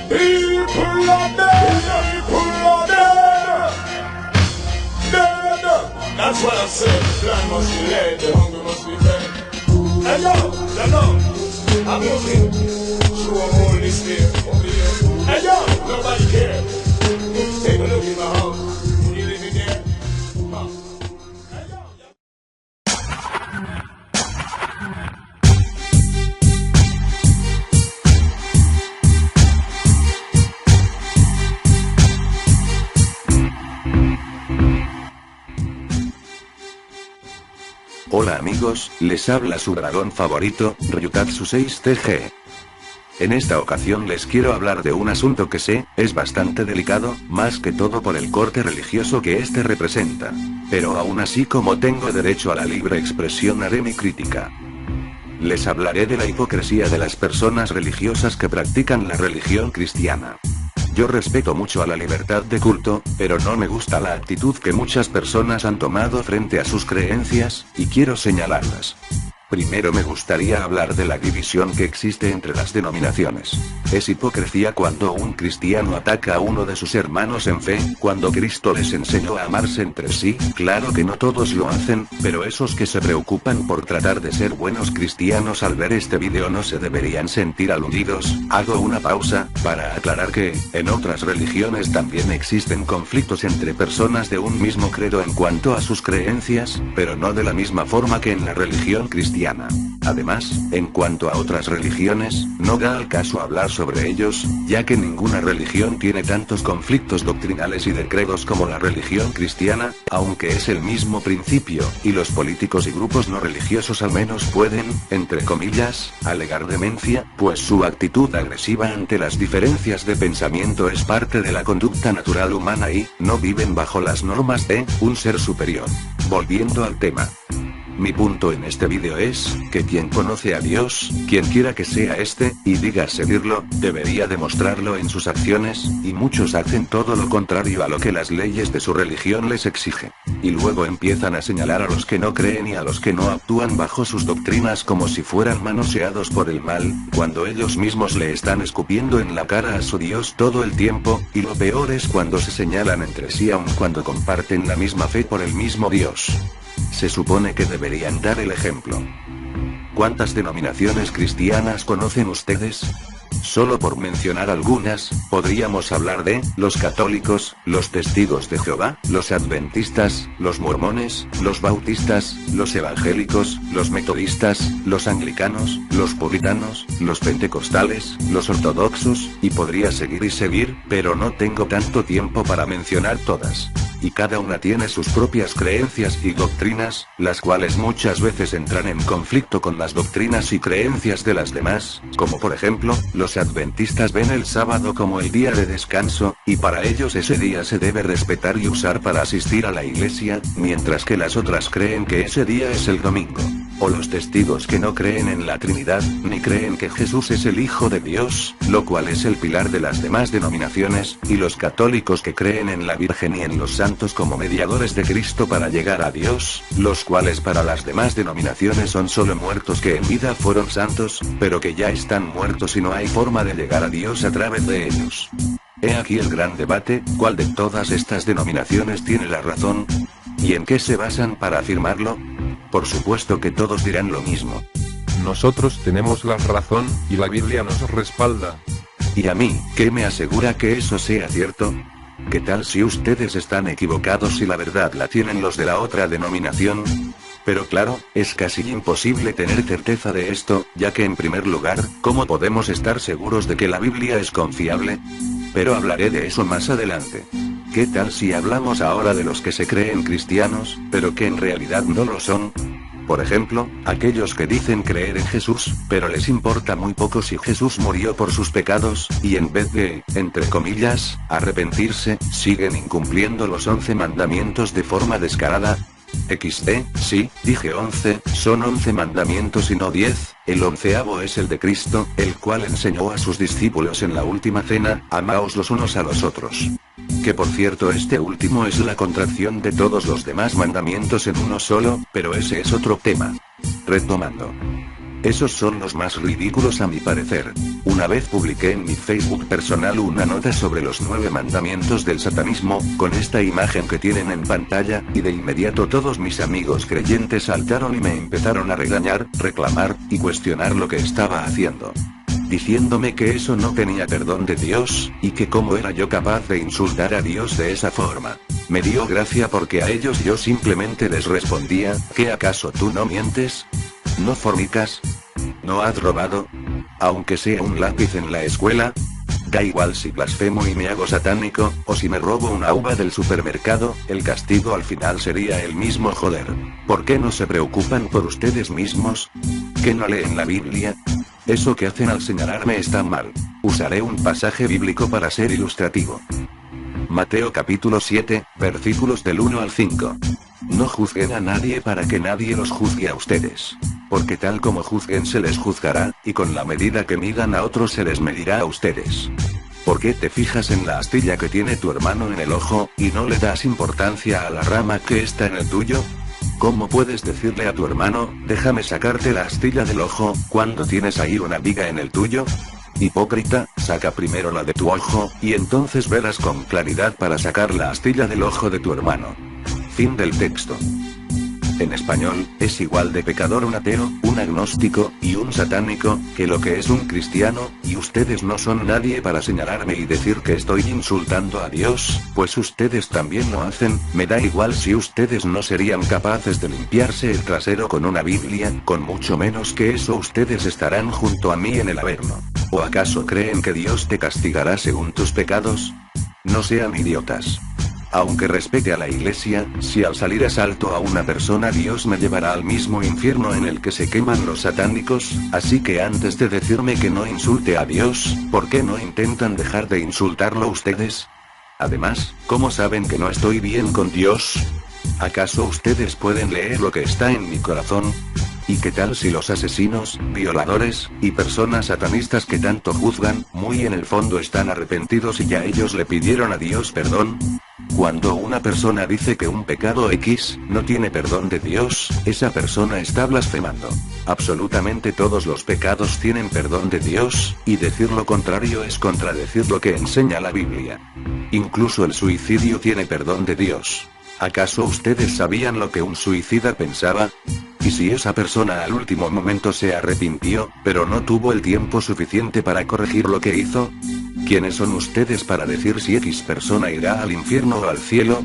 People are dead. People are dead. Dead. That's what I said. The blind must be led. The hungry must be fed. Hey yo, I'm looking. Through a hole this year. Hey yo, nobody cares. Take a look in my house. You live in there. Hey yo. Hola amigos, les habla su dragón favorito, Ryutatsu 6TG. En esta ocasión les quiero hablar de un asunto que sé, es bastante delicado, más que todo por el corte religioso que este representa. Pero aún así, como tengo derecho a la libre expresión, haré mi crítica. Les hablaré de la hipocresía de las personas religiosas que practican la religión cristiana. Yo respeto mucho a la libertad de culto, pero no me gusta la actitud que muchas personas han tomado frente a sus creencias, y quiero señalarlas. Primero me gustaría hablar de la división que existe entre las denominaciones. Es hipocresía cuando un cristiano ataca a uno de sus hermanos en fe, cuando Cristo les enseñó a amarse entre sí. Claro que no todos lo hacen, pero esos que se preocupan por tratar de ser buenos cristianos al ver este video no se deberían sentir aludidos. Hago una pausa, para aclarar que, en otras religiones también existen conflictos entre personas de un mismo credo en cuanto a sus creencias, pero no de la misma forma que en la religión cristiana. Además, en cuanto a otras religiones, no da al caso hablar sobre ellos, ya que ninguna religión tiene tantos conflictos doctrinales y de credos como la religión cristiana, aunque es el mismo principio, y los políticos y grupos no religiosos al menos pueden, entre comillas, alegar demencia, pues su actitud agresiva ante las diferencias de pensamiento es parte de la conducta natural humana y, no viven bajo las normas de un ser superior. Volviendo al tema. Mi punto en este vídeo es, que quien conoce a Dios, quien quiera que sea este, y diga seguirlo, debería demostrarlo en sus acciones, y muchos hacen todo lo contrario a lo que las leyes de su religión les exigen. Y luego empiezan a señalar a los que no creen y a los que no actúan bajo sus doctrinas como si fueran manoseados por el mal, cuando ellos mismos le están escupiendo en la cara a su Dios todo el tiempo, y lo peor es cuando se señalan entre sí aun cuando comparten la misma fe por el mismo Dios. Se supone que deberían dar el ejemplo. ¿Cuántas denominaciones cristianas conocen ustedes? Solo por mencionar algunas, podríamos hablar de los católicos, los testigos de Jehová, los adventistas, los mormones, los bautistas, los evangélicos, los metodistas, los anglicanos, los puritanos, los pentecostales, los ortodoxos, y podría seguir y seguir, pero no tengo tanto tiempo para mencionar todas. Y cada una tiene sus propias creencias y doctrinas, las cuales muchas veces entran en conflicto con las doctrinas y creencias de las demás, como por ejemplo, los adventistas ven el sábado como el día de descanso, y para ellos ese día se debe respetar y usar para asistir a la iglesia, mientras que las otras creen que ese día es el domingo. O los testigos que no creen en la Trinidad, ni creen que Jesús es el Hijo de Dios, lo cual es el pilar de las demás denominaciones, y los católicos que creen en la Virgen y en los santos como mediadores de Cristo para llegar a Dios, los cuales para las demás denominaciones son solo muertos que en vida fueron santos, pero que ya están muertos y no hay forma de llegar a Dios a través de ellos. He aquí el gran debate, ¿cuál de todas estas denominaciones tiene la razón? ¿Y en qué se basan para afirmarlo? Por supuesto que todos dirán lo mismo. Nosotros tenemos la razón, y la Biblia nos respalda. ¿Y a mí, qué me asegura que eso sea cierto? ¿Qué tal si ustedes están equivocados y la verdad la tienen los de la otra denominación? Pero claro, es casi imposible tener certeza de esto, ya que en primer lugar, ¿cómo podemos estar seguros de que la Biblia es confiable? Pero hablaré de eso más adelante. ¿Qué tal si hablamos ahora de los que se creen cristianos, pero que en realidad no lo son? Por ejemplo, aquellos que dicen creer en Jesús, pero les importa muy poco si Jesús murió por sus pecados, y en vez de, entre comillas, arrepentirse, siguen incumpliendo los 11 mandamientos de forma descarada. XD, sí, dije 11, son 11 mandamientos y no 10, el 11avo es el de Cristo, el cual enseñó a sus discípulos en la última cena, amaos los unos a los otros. Que por cierto este último es la contracción de todos los demás mandamientos en uno solo, pero ese es otro tema. Retomando. Esos son los más ridículos a mi parecer. Una vez publiqué en mi Facebook personal una nota sobre los 9 mandamientos del satanismo, con esta imagen que tienen en pantalla, y de inmediato todos mis amigos creyentes saltaron y me empezaron a regañar, reclamar, y cuestionar lo que estaba haciendo. Diciéndome que eso no tenía perdón de Dios, y que cómo era yo capaz de insultar a Dios de esa forma. Me dio gracia porque a ellos yo simplemente les respondía, ¿qué acaso tú no mientes? ¿No fornicas? ¿No has robado? Aunque sea un lápiz en la escuela. Da igual si blasfemo y me hago satánico, o si me robo una uva del supermercado, el castigo al final sería el mismo, joder. ¿Por qué no se preocupan por ustedes mismos? ¿Qué no leen la Biblia? Eso que hacen al señalarme está mal. Usaré un pasaje bíblico para ser ilustrativo. Mateo capítulo 7, versículos del 1 al 5. No juzguen a nadie para que nadie los juzgue a ustedes. Porque tal como juzguen se les juzgará, y con la medida que midan a otros se les medirá a ustedes. ¿Por qué te fijas en la astilla que tiene tu hermano en el ojo, y no le das importancia a la rama que está en el tuyo? ¿Cómo puedes decirle a tu hermano, déjame sacarte la astilla del ojo, cuando tienes ahí una viga en el tuyo? Hipócrita, saca primero la de tu ojo, y entonces verás con claridad para sacar la astilla del ojo de tu hermano. Fin del texto. En español, es igual de pecador un ateo, un agnóstico, y un satánico, que lo que es un cristiano, y ustedes no son nadie para señalarme y decir que estoy insultando a Dios, pues ustedes también lo hacen. Me da igual si ustedes no serían capaces de limpiarse el trasero con una Biblia, con mucho menos que eso ustedes estarán junto a mí en el averno. ¿O acaso creen que Dios te castigará según tus pecados? No sean idiotas. Aunque respete a la iglesia, si al salir asalto a una persona Dios me llevará al mismo infierno en el que se queman los satánicos, así que antes de decirme que no insulte a Dios, ¿por qué no intentan dejar de insultarlo ustedes? Además, ¿cómo saben que no estoy bien con Dios? ¿Acaso ustedes pueden leer lo que está en mi corazón? ¿Y qué tal si los asesinos, violadores, y personas satanistas que tanto juzgan, muy en el fondo están arrepentidos y ya ellos le pidieron a Dios perdón? Cuando una persona dice que un pecado X no tiene perdón de Dios, esa persona está blasfemando. Absolutamente todos los pecados tienen perdón de Dios, y decir lo contrario es contradecir lo que enseña la Biblia. Incluso el suicidio tiene perdón de Dios. ¿Acaso ustedes sabían lo que un suicida pensaba? ¿Y si esa persona al último momento se arrepintió, pero no tuvo el tiempo suficiente para corregir lo que hizo? ¿Quiénes son ustedes para decir si X persona irá al infierno o al cielo?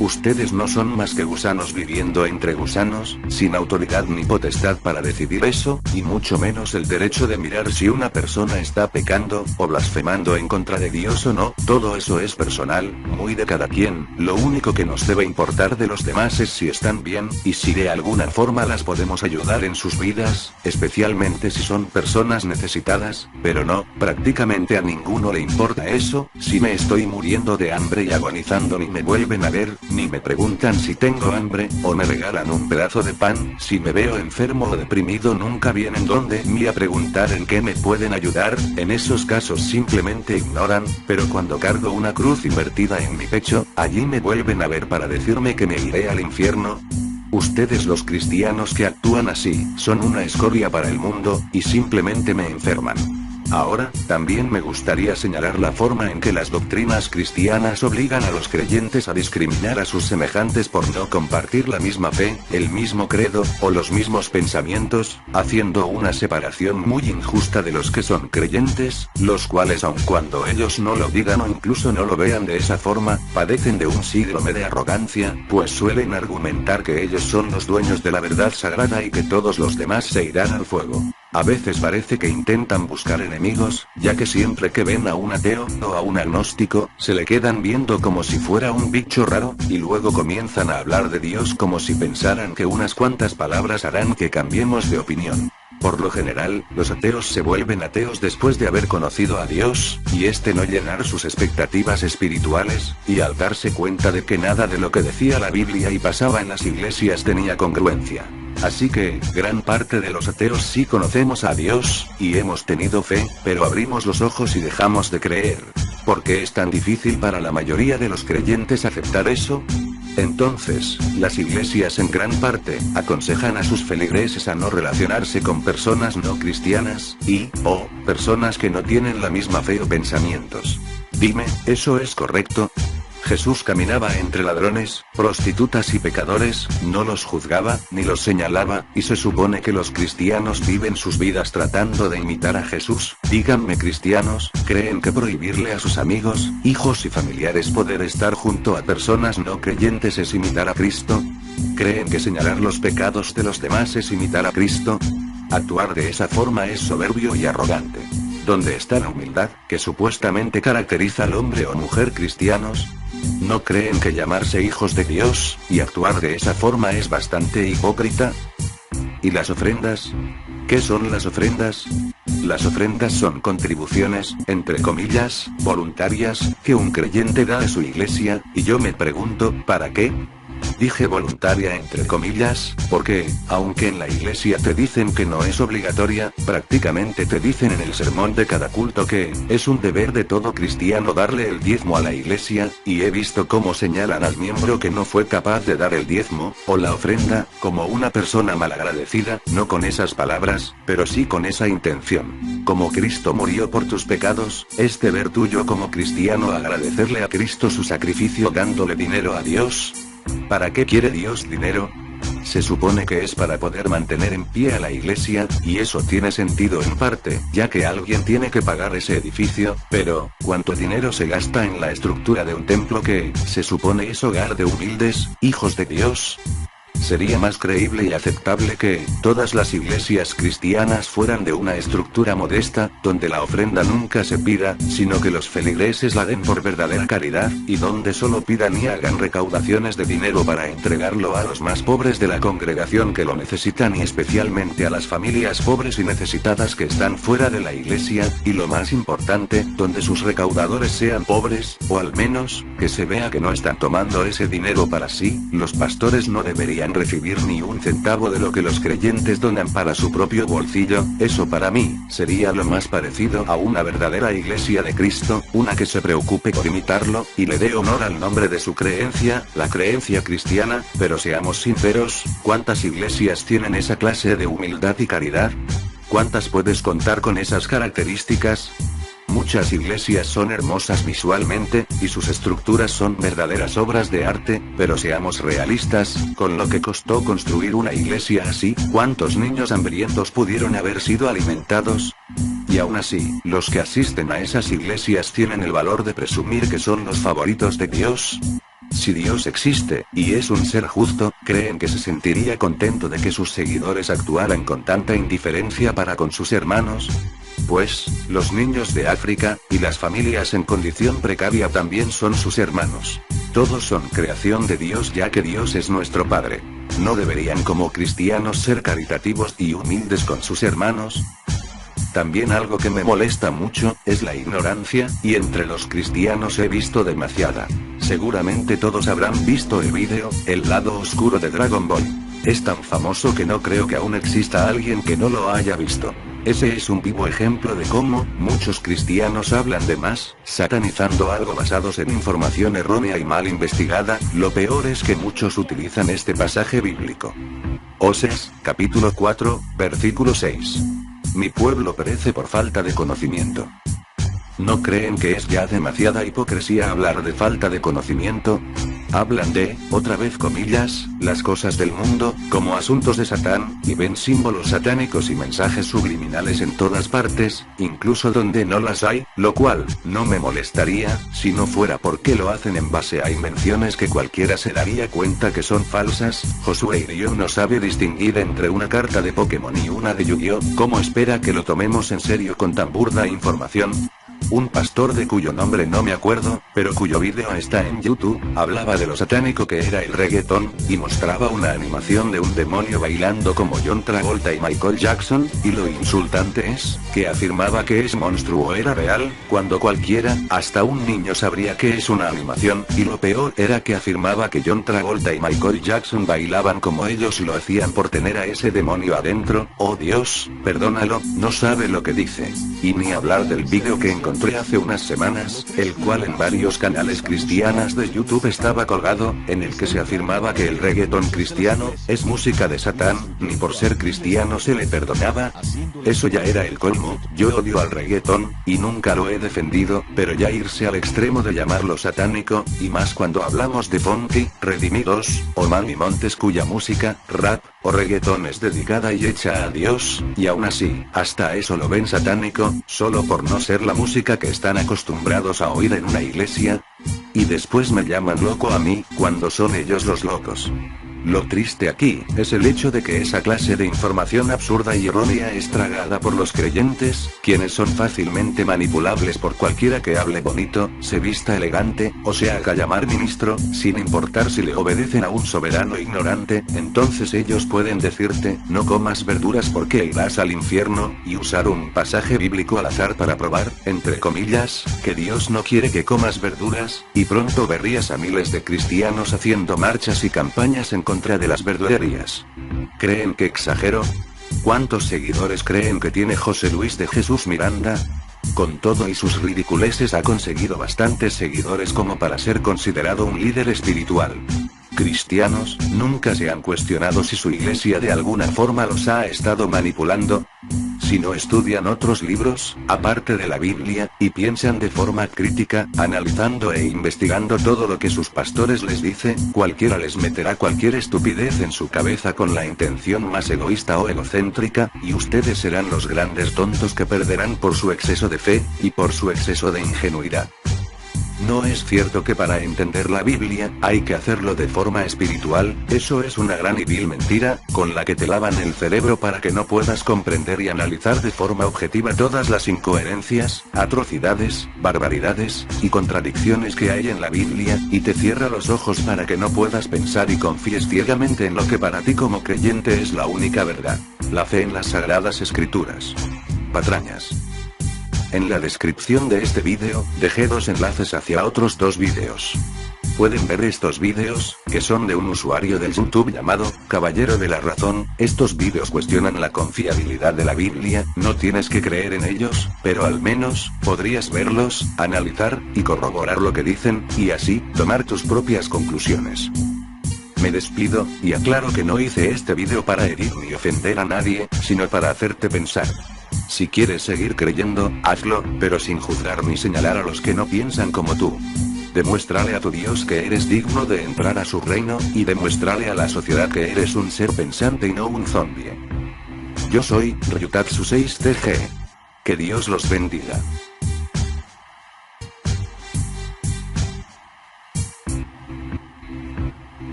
Ustedes no son más que gusanos viviendo entre gusanos, sin autoridad ni potestad para decidir eso, y mucho menos el derecho de mirar si una persona está pecando, o blasfemando en contra de Dios o no. Todo eso es personal, muy de cada quien. Lo único que nos debe importar de los demás es si están bien, y si de alguna forma las podemos ayudar en sus vidas, especialmente si son personas necesitadas, pero no, prácticamente a ninguno le importa eso. Si me estoy muriendo de hambre y agonizando ni me vuelven a ver, ni me preguntan si tengo hambre, o me regalan un pedazo de pan. Si me veo enfermo o deprimido nunca vienen donde mí a preguntar en qué me pueden ayudar. En esos casos simplemente ignoran, pero cuando cargo una cruz invertida en mi pecho, allí me vuelven a ver para decirme que me iré al infierno. Ustedes los cristianos que actúan así, son una escoria para el mundo, y simplemente me enferman. Ahora, también me gustaría señalar la forma en que las doctrinas cristianas obligan a los creyentes a discriminar a sus semejantes por no compartir la misma fe, el mismo credo, o los mismos pensamientos, haciendo una separación muy injusta de los que son creyentes, los cuales aun cuando ellos no lo digan o incluso no lo vean de esa forma, padecen de un síndrome de arrogancia, pues suelen argumentar que ellos son los dueños de la verdad sagrada y que todos los demás se irán al fuego. A veces parece que intentan buscar enemigos, ya que siempre que ven a un ateo, o a un agnóstico, se le quedan viendo como si fuera un bicho raro, y luego comienzan a hablar de Dios como si pensaran que unas cuantas palabras harán que cambiemos de opinión. Por lo general, los ateos se vuelven ateos después de haber conocido a Dios, y no llenar sus expectativas espirituales, y al darse cuenta de que nada de lo que decía la Biblia y pasaba en las iglesias tenía congruencia. Así que, gran parte de los ateos sí conocemos a Dios, y hemos tenido fe, pero abrimos los ojos y dejamos de creer. ¿Por qué es tan difícil para la mayoría de los creyentes aceptar eso? Entonces, las iglesias en gran parte, aconsejan a sus feligreses a no relacionarse con personas no cristianas, o personas que no tienen la misma fe o pensamientos. Dime, ¿eso es correcto? Jesús caminaba entre ladrones, prostitutas y pecadores, no los juzgaba, ni los señalaba, y se supone que los cristianos viven sus vidas tratando de imitar a Jesús. Díganme, cristianos, ¿creen que prohibirle a sus amigos, hijos y familiares poder estar junto a personas no creyentes es imitar a Cristo? ¿Creen que señalar los pecados de los demás es imitar a Cristo? Actuar de esa forma es soberbio y arrogante. ¿Dónde está la humildad, que supuestamente caracteriza al hombre o mujer cristianos? ¿No creen que llamarse hijos de Dios, y actuar de esa forma es bastante hipócrita? ¿Y las ofrendas? ¿Qué son las ofrendas? Las ofrendas son contribuciones, entre comillas, voluntarias, que un creyente da a su iglesia, y yo me pregunto, ¿para qué? Dije voluntaria entre comillas, porque, aunque en la iglesia te dicen que no es obligatoria, prácticamente te dicen en el sermón de cada culto que es un deber de todo cristiano darle el diezmo a la iglesia, y he visto cómo señalan al miembro que no fue capaz de dar el diezmo, o la ofrenda, como una persona malagradecida, no con esas palabras, pero sí con esa intención. Como Cristo murió por tus pecados, es deber tuyo como cristiano agradecerle a Cristo su sacrificio dándole dinero a Dios. ¿Para qué quiere Dios dinero? Se supone que es para poder mantener en pie a la iglesia, y eso tiene sentido en parte, ya que alguien tiene que pagar ese edificio, pero, ¿cuánto dinero se gasta en la estructura de un templo que, se supone es hogar de humildes, hijos de Dios? Sería más creíble y aceptable que todas las iglesias cristianas fueran de una estructura modesta, donde la ofrenda nunca se pida, sino que los feligreses la den por verdadera caridad, y donde solo pidan y hagan recaudaciones de dinero para entregarlo a los más pobres de la congregación que lo necesitan y especialmente a las familias pobres y necesitadas que están fuera de la iglesia, y lo más importante, donde sus recaudadores sean pobres, o al menos, que se vea que no están tomando ese dinero para sí. Los pastores no deberían recibir ni un centavo de lo que los creyentes donan para su propio bolsillo. Eso para mí, sería lo más parecido a una verdadera iglesia de Cristo, una que se preocupe por imitarlo, y le dé honor al nombre de su creencia, la creencia cristiana, pero seamos sinceros, ¿cuántas iglesias tienen esa clase de humildad y caridad? ¿Cuántas puedes contar con esas características? Muchas iglesias son hermosas visualmente, y sus estructuras son verdaderas obras de arte, pero seamos realistas, con lo que costó construir una iglesia así, ¿cuántos niños hambrientos pudieron haber sido alimentados? Y aún así, los que asisten a esas iglesias tienen el valor de presumir que son los favoritos de Dios. Si Dios existe, y es un ser justo, ¿creen que se sentiría contento de que sus seguidores actuaran con tanta indiferencia para con sus hermanos? Pues, los niños de África, y las familias en condición precaria también son sus hermanos. Todos son creación de Dios ya que Dios es nuestro Padre. ¿No deberían como cristianos ser caritativos y humildes con sus hermanos? También algo que me molesta mucho, es la ignorancia, y entre los cristianos he visto demasiada. Seguramente todos habrán visto el vídeo, El lado oscuro de Dragon Ball. Es tan famoso que no creo que aún exista alguien que no lo haya visto. Ese es un vivo ejemplo de cómo muchos cristianos hablan de más, satanizando algo basados en información errónea y mal investigada. Lo peor es que muchos utilizan este pasaje bíblico. Oseas, capítulo 4, versículo 6. Mi pueblo perece por falta de conocimiento. ¿No creen que es ya demasiada hipocresía hablar de falta de conocimiento? Hablan de, otra vez comillas, las cosas del mundo, como asuntos de Satán, y ven símbolos satánicos y mensajes subliminales en todas partes, incluso donde no las hay, lo cual, no me molestaría, si no fuera porque lo hacen en base a invenciones que cualquiera se daría cuenta que son falsas. Josué Irion no sabe distinguir entre una carta de Pokémon y una de Yu-Gi-Oh! ¿Cómo espera que lo tomemos en serio con tan burda información? Un pastor de cuyo nombre no me acuerdo, pero cuyo vídeo está en YouTube, hablaba de lo satánico que era el reggaetón, y mostraba una animación de un demonio bailando como John Travolta y Michael Jackson, y lo insultante es, que afirmaba que ese monstruo era real, cuando cualquiera, hasta un niño sabría que es una animación, y lo peor era que afirmaba que John Travolta y Michael Jackson bailaban como ellos lo hacían por tener a ese demonio adentro. Oh Dios, perdónalo, no sabe lo que dice. Y ni hablar del vídeo que encontré encontré hace unas semanas, el cual en varios canales cristianas de YouTube estaba colgado, en el que se afirmaba que el reggaetón cristiano es música de Satán, ni por ser cristiano se le perdonaba. Eso ya era el colmo. Yo odio al reggaetón, y nunca lo he defendido, pero ya irse al extremo de llamarlo satánico, y más cuando hablamos de Funky, Redimidos, o Manny Montes cuya música, rap, o reggaetón es dedicada y hecha a Dios, y aún así, hasta eso lo ven satánico, solo por no ser la música que están acostumbrados a oír en una iglesia. Y después me llaman loco a mí, cuando son ellos los locos. Lo triste aquí, es el hecho de que esa clase de información absurda y errónea es tragada por los creyentes, quienes son fácilmente manipulables por cualquiera que hable bonito, se vista elegante, o se haga llamar ministro, sin importar si le obedecen a un soberano ignorante. Entonces ellos pueden decirte, no comas verduras porque irás al infierno, y usar un pasaje bíblico al azar para probar, entre comillas, que Dios no quiere que comas verduras, y pronto verías a miles de cristianos haciendo marchas y campañas en contra de las verdulerías. ¿Creen que exagero? ¿Cuántos seguidores creen que tiene José Luis de Jesús Miranda? Con todo y sus ridiculeces ha conseguido bastantes seguidores como para ser considerado un líder espiritual. Cristianos, nunca se han cuestionado si su iglesia de alguna forma los ha estado manipulando. Si no estudian otros libros, aparte de la Biblia, y piensan de forma crítica, analizando e investigando todo lo que sus pastores les dice, cualquiera les meterá cualquier estupidez en su cabeza con la intención más egoísta o egocéntrica, y ustedes serán los grandes tontos que perderán por su exceso de fe, y por su exceso de ingenuidad. No es cierto que para entender la Biblia, hay que hacerlo de forma espiritual. Eso es una gran y vil mentira, con la que te lavan el cerebro para que no puedas comprender y analizar de forma objetiva todas las incoherencias, atrocidades, barbaridades, y contradicciones que hay en la Biblia, y te cierra los ojos para que no puedas pensar y confíes ciegamente en lo que para ti como creyente es la única verdad: la fe en las sagradas escrituras. Patrañas. En la descripción de este vídeo, dejé dos enlaces hacia otros dos vídeos. Pueden ver estos vídeos, que son de un usuario del YouTube llamado Caballero de la Razón. Estos vídeos cuestionan la confiabilidad de la Biblia, no tienes que creer en ellos, pero al menos, podrías verlos, analizar, y corroborar lo que dicen, y así, tomar tus propias conclusiones. Me despido, y aclaro que no hice este vídeo para herir ni ofender a nadie, sino para hacerte pensar. Si quieres seguir creyendo, hazlo, pero sin juzgar ni señalar a los que no piensan como tú. Demuéstrale a tu Dios que eres digno de entrar a su reino, y demuéstrale a la sociedad que eres un ser pensante y no un zombie. Yo soy Ryutatsu 6TG. Que Dios los bendiga.